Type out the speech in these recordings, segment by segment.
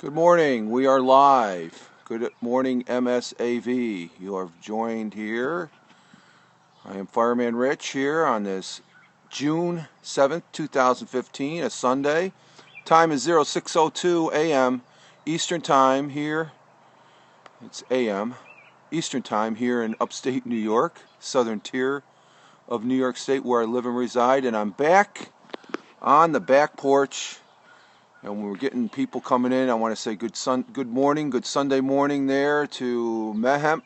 Good morning. We are live. Good morning, MSAV. You are joined here. I am Fireman Rich here on this June 7th, 2015, a Sunday. Time is 06:02 a.m. Eastern Time here. It's a.m. Eastern Time here in upstate New York, southern tier of New York State where I live and reside. And I'm back on the back porch. And we're getting people coming in. I want to say good morning, good Sunday morning there to Mehem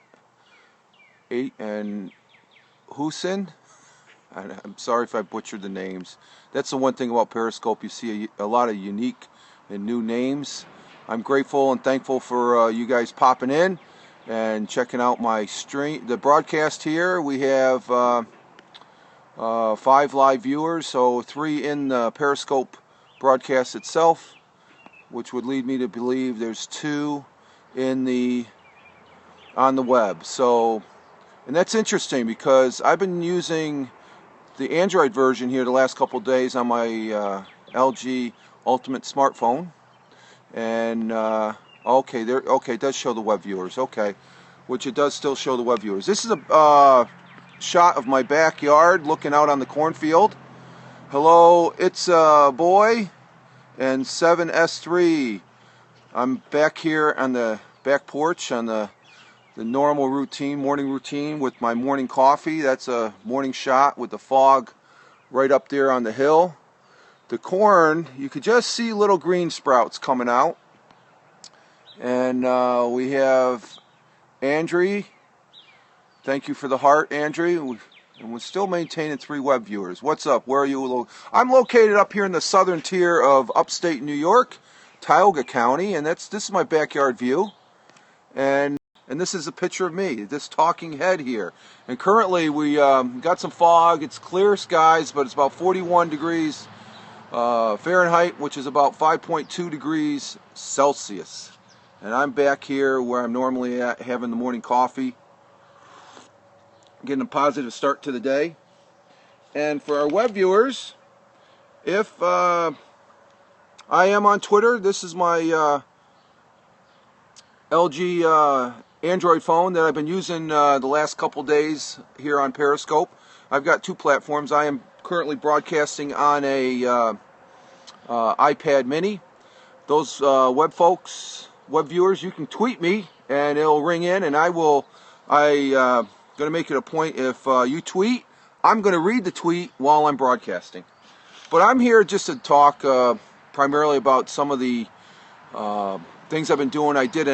and Hussein. I'm sorry if I butchered the names. That's the one thing about Periscope. You see a lot of unique and new names. I'm grateful and thankful for you guys popping in and checking out my stream, the broadcast here. We have 5 live viewers, so 3 in the Periscope broadcast itself, which would lead me to believe there's 2 on the web. So, and that's interesting because I've been using the Android version here the last couple of days on my LG Ultimate smartphone, and it does show the web viewers. Okay, which it does still show the web viewers. This is a shot of my backyard looking out on the cornfield. Hello, it's a boy and 7S3. I'm back here on the back porch on the normal routine, morning routine with my morning coffee. That's a morning shot with the fog right up there on the hill. The corn, you could just see little green sprouts coming out. And we have Andrew. Thank you for the heart, Andrew. And we're still maintaining 3 web viewers. What's up? Where are you? I'm located up here in the southern tier of upstate New York, Tioga County, and this is my backyard view. And this is a picture of me, this talking head here. And currently we got some fog. It's clear skies, but it's about 41 degrees Fahrenheit, which is about 5.2 degrees Celsius. And I'm back here where I'm normally at, having the morning coffee, getting a positive start to the day. And for our web viewers, if I am on Twitter, this is my LG Android phone that I've been using the last couple days here on Periscope. I've got 2 platforms. I am currently broadcasting on a iPad mini. Those web viewers, you can tweet me and it'll ring in, and I'm going to make it a point, if you tweet, I'm going to read the tweet while I'm broadcasting. But I'm here just to talk primarily about some of the things I've been doing. I did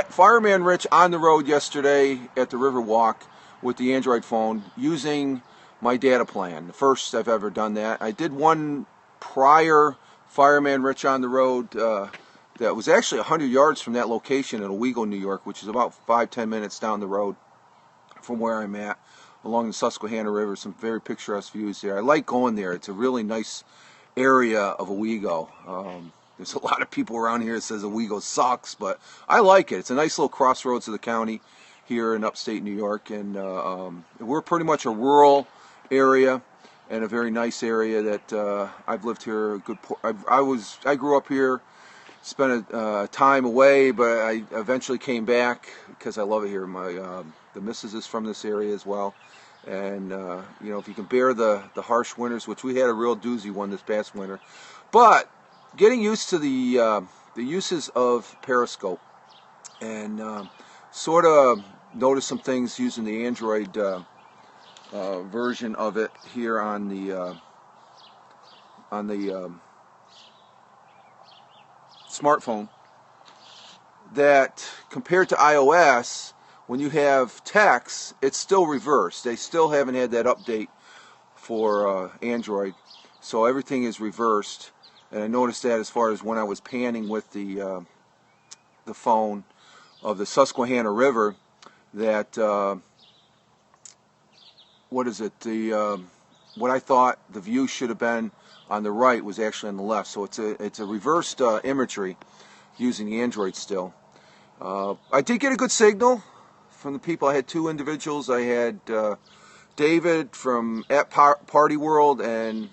Fireman Rich on the road yesterday at the Riverwalk with the Android phone using my data plan. The first I've ever done that. I did one prior Fireman Rich on the road that was actually 100 yards from that location in Owego, New York, which is about 5-10 minutes down the road from where I'm at, along the Susquehanna River. Some very picturesque views there. I like going there. It's a really nice area of Owego. There's a lot of people around here that says Owego sucks, but I like it. It's a nice little crossroads of the county here in upstate New York, and we're pretty much a rural area and a very nice area that I've lived here. I grew up here, spent a time away, but I eventually came back because I love it here. The missus is from this area as well, and if you can bear the harsh winters, which we had a real doozy one this past winter, but getting used to the uses of Periscope, and sort of notice some things using the Android version of it here on the smartphone, that compared to iOS, when you have text, it's still reversed. They still haven't had that update for Android, so everything is reversed. And I noticed that as far as when I was panning with the phone of the Susquehanna River, that what I thought the view should have been on the right was actually on the left. So it's a reversed imagery using the Android still. I did get a good signal from the people. I had 2 individuals. I had David from at Party World and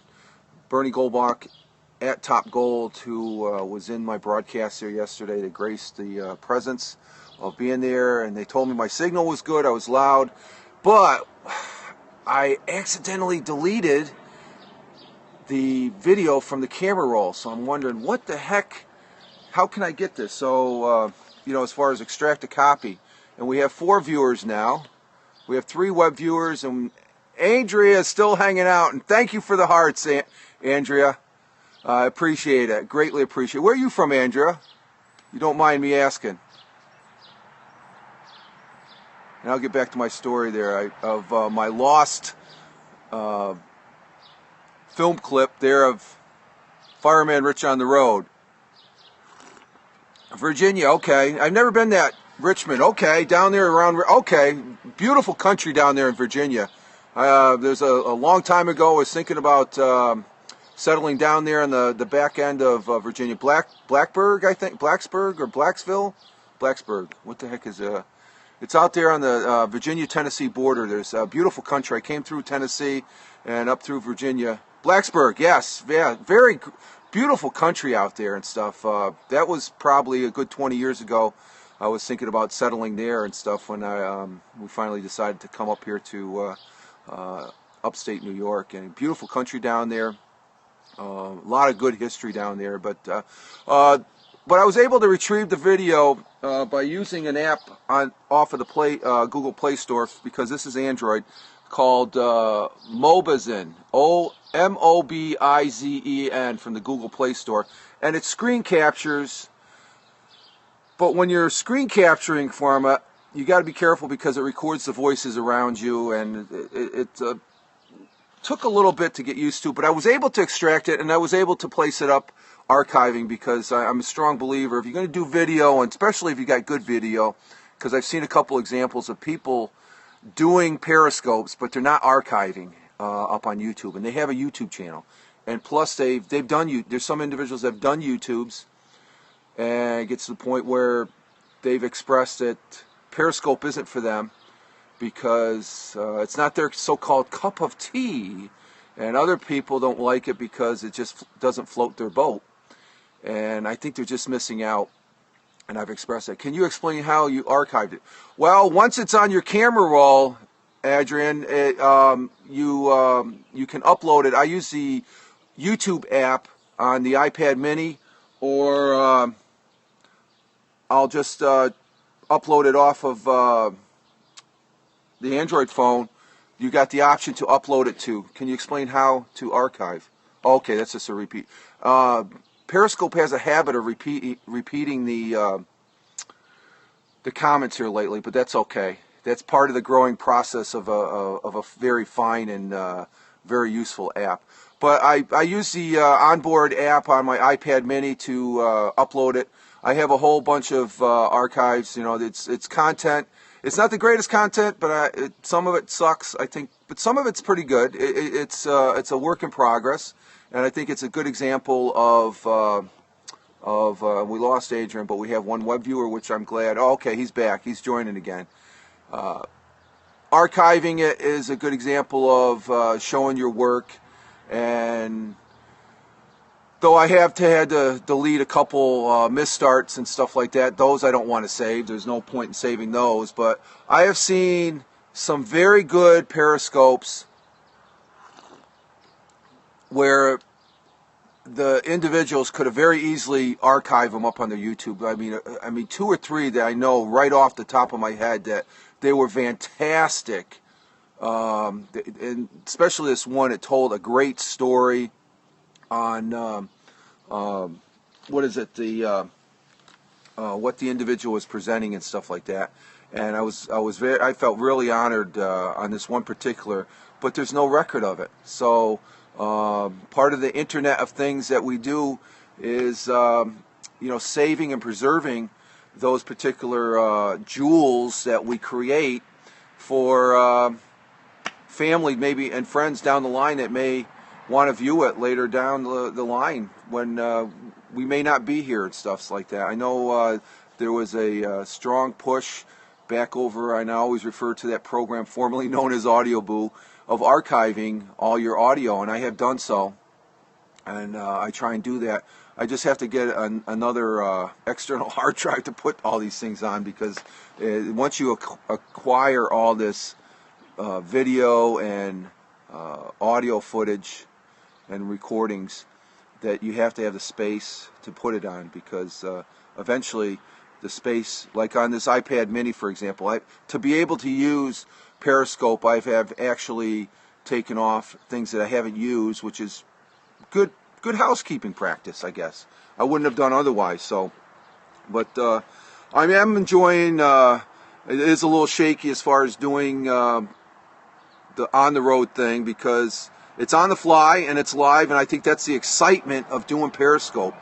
Bernie Goldbach at Top Gold, who was in my broadcast here yesterday. They graced the presence of being there, and they told me my signal was good, I was loud, but I accidentally deleted the video from the camera roll, so I'm wondering what the heck, how can I get this? So, as far as extract a copy, and we have 4 viewers now. We have 3 web viewers, and Andrea is still hanging out, and thank you for the hearts, Andrea. I appreciate it, greatly appreciate it. Where are you from, Andrea? You don't mind me asking. And I'll get back to my story there of my lost film clip there of Fireman Rich on the road. Virginia, okay. I've never been that. Richmond, okay. Down there around, okay. Beautiful country down there in Virginia. There's a long time ago I was thinking about settling down there on the back end of Virginia. Blacksburg, I think. Blacksburg or Blacksville? Blacksburg. What the heck is it's out there on the Virginia-Tennessee border. There's a beautiful country. I came through Tennessee and up through Virginia. Blacksburg, yes. Yeah, very beautiful country out there and stuff. That was probably a good 20 years ago. I was thinking about settling there and stuff when we finally decided to come up here to upstate New York. And beautiful country down there. A lot of good history down there. But I was able to retrieve the video by using an app off of the Google Play Store, because this is Android, called Mobizen, Mobizen, from the Google Play Store, and it screen captures. But when you're screen capturing from it, you got to be careful because it records the voices around you, and it took a little bit to get used to. But I was able to extract it, and I was able to place it up archiving, because I'm a strong believer if you're going to do video, and especially if you got good video, because I've seen a couple examples of people doing Periscopes, but they're not archiving up on YouTube, and they have a YouTube channel, and plus they've done there's some individuals that have done YouTubes, and it gets to the point where they've expressed that Periscope isn't for them because it's not their so-called cup of tea, and other people don't like it because it just doesn't float their boat. And I think they're just missing out, and I've expressed that. Can you explain how you archived it? Well, once it's on your camera roll, Adrian, you can upload it. I use the YouTube app on the iPad mini, or I'll just upload it off of the Android phone. You got the option to upload it to. Can you explain how to archive? Okay, that's just a repeat. Periscope has a habit of repeating the comments here lately, but that's okay. That's part of the growing process of a very fine and very useful app. But I use the onboard app on my iPad mini to upload it. I have a whole bunch of archives. It's content. It's not the greatest content, but some of it sucks, I think. But some of it's pretty good. It's a work in progress. And I think it's a good example of we lost Adrian, but we have one web viewer, which I'm glad. Oh, okay, he's back. He's joining again. Archiving it is a good example of showing your work. And though I have had to delete a couple misstarts and stuff like that, those I don't want to save. There's no point in saving those. But I have seen some very good Periscopes where the individuals could have very easily archived them up on their YouTube. I mean, 2 or 3 that I know right off the top of my head that they were fantastic. And especially this one, it told a great story on what is it, what the individual was presenting and stuff like that. And I felt really honored on this one particular, but there's no record of it. So part of the Internet of Things that we do is saving and preserving those particular jewels that we create for family maybe and friends down the line that may want to view it later down the line when we may not be here and stuff like that. I know there was a strong push back over, and I always refer to that program formerly known as Audio Boo, of archiving all your audio, and I have done so. and I try and do that. I just have to get another external hard drive to put all these things on, because once you acquire all this video and audio footage and recordings, that you have to have the space to put it on, because eventually the space, like on this iPad mini for example, to be able to use Periscope, I have actually taken off things that I haven't used, which is good housekeeping practice, I guess. I wouldn't have done otherwise. So, but I am enjoying. It is a little shaky as far as doing the on the road thing, because it's on the fly and it's live, and I think that's the excitement of doing Periscope,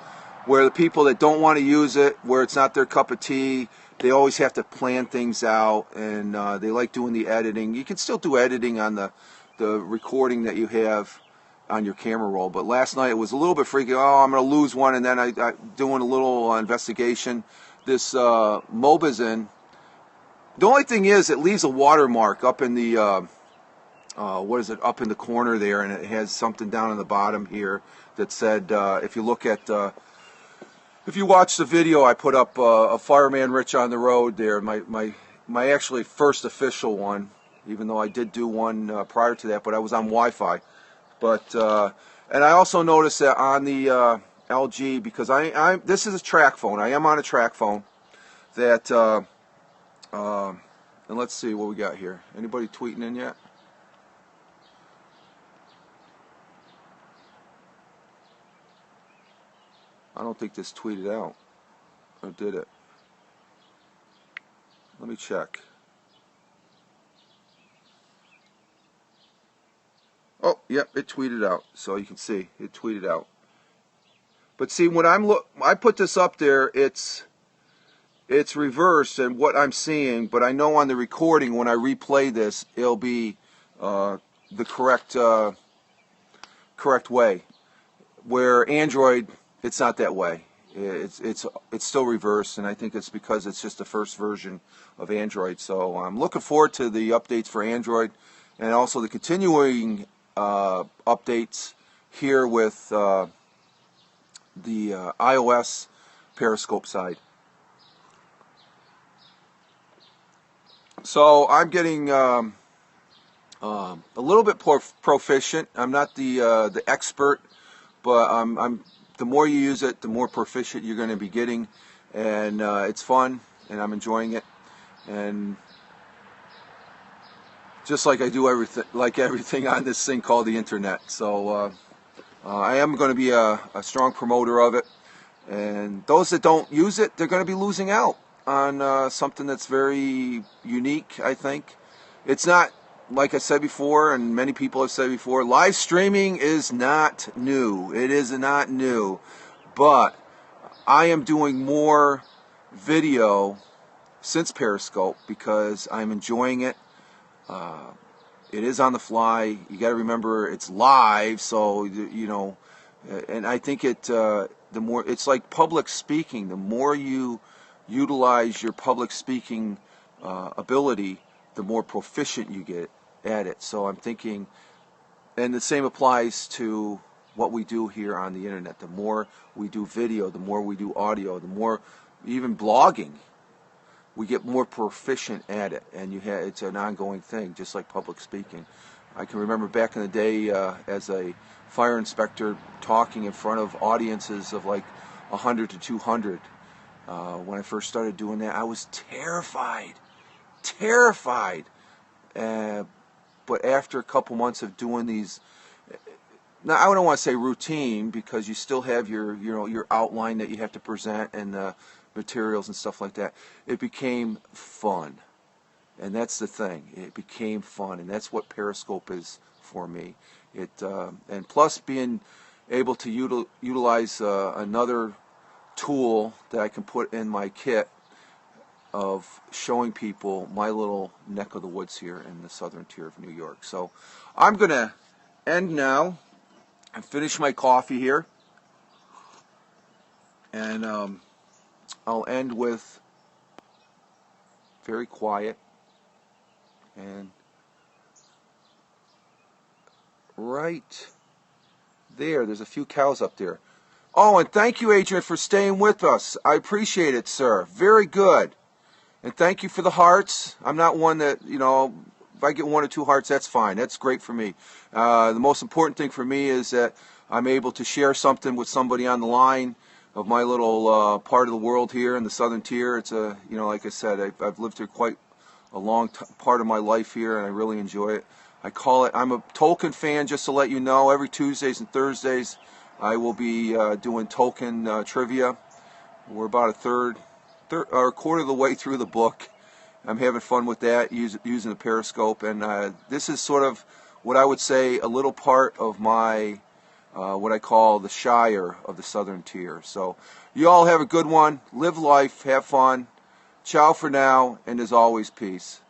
where the people that don't want to use it, where it's not their cup of tea, they always have to plan things out, and they like doing the editing. You can still do editing on the recording that you have on your camera roll, but last night it was a little bit freaky. Oh, I'm going to lose one, and then I doing a little investigation. This Mobazin, the only thing is it leaves a watermark up in the what is it, up in the corner there, and it has something down on the bottom here that said, if you look at if you watch the video I put up, a Fireman Rich on the road there, my actually first official one, even though I did do one prior to that, but I was on Wi-Fi. But and I also noticed that on the LG, because this is a track phone. I am on a track phone. That and let's see what we got here. Anybody tweeting in yet? I don't think this tweeted out, or did it? Let me check. Oh, yep, it tweeted out. So you can see it tweeted out. But see, when I put this up there, it's reversed and what I'm seeing. But I know on the recording, when I replay this, it'll be the correct way. Where Android, it's not that way. It's still reversed, and I think it's because it's just the first version of Android. So I'm looking forward to the updates for Android, and also the continuing updates here with the iOS Periscope side. So I'm getting a little bit proficient. I'm not the expert, but I'm the more you use it, the more proficient you're going to be getting, and it's fun, and I'm enjoying it. And just like I do everything on this thing called the internet. So I am going to be a strong promoter of it, and those that don't use it, they're going to be losing out on something that's very unique, I think. It's not, like I said before, and many people have said before, live streaming is not new. It is not new, but I am doing more video since Periscope because I'm enjoying it. It is on the fly. You got to remember it's live, so you know. And I think the more it's like public speaking. The more you utilize your public speaking ability, the more proficient you get at it. So I'm thinking, and the same applies to what we do here on the internet. The more we do video, the more we do audio, the more even blogging, we get more proficient at it, and it's an ongoing thing, just like public speaking. I can remember back in the day as a fire inspector talking in front of audiences of like 100 to 200. When I first started doing that, I was terrified. But after a couple months of doing these, now I don't want to say routine, because you still have your outline that you have to present and the materials and stuff like that. It became fun, and that's the thing. It became fun, and that's what Periscope is for me. And plus being able to utilize another tool that I can put in my kit of showing people my little neck of the woods here in the southern tier of New York. So I'm going to end now and finish my coffee here. And I'll end with very quiet and right There's a few cows up there. Oh, and thank you, Adrian, for staying with us. I appreciate it, sir. Very good. And thank you for the hearts. I'm not one that, if I get 1 or 2 hearts, that's fine. That's great for me. The most important thing for me is that I'm able to share something with somebody on the line of my little part of the world here in the Southern Tier. It's like I said, I've lived here quite a long part of my life here, and I really enjoy it. I'm a Tolkien fan, just to let you know. Every Tuesdays and Thursdays, I will be doing Tolkien trivia. We're about a quarter of the way through the book. I'm having fun with that, using the Periscope, and this is sort of what I would say a little part of my what I call the Shire of the Southern Tier. So you all have a good one. Live life, have fun. Ciao for now, and as always, peace.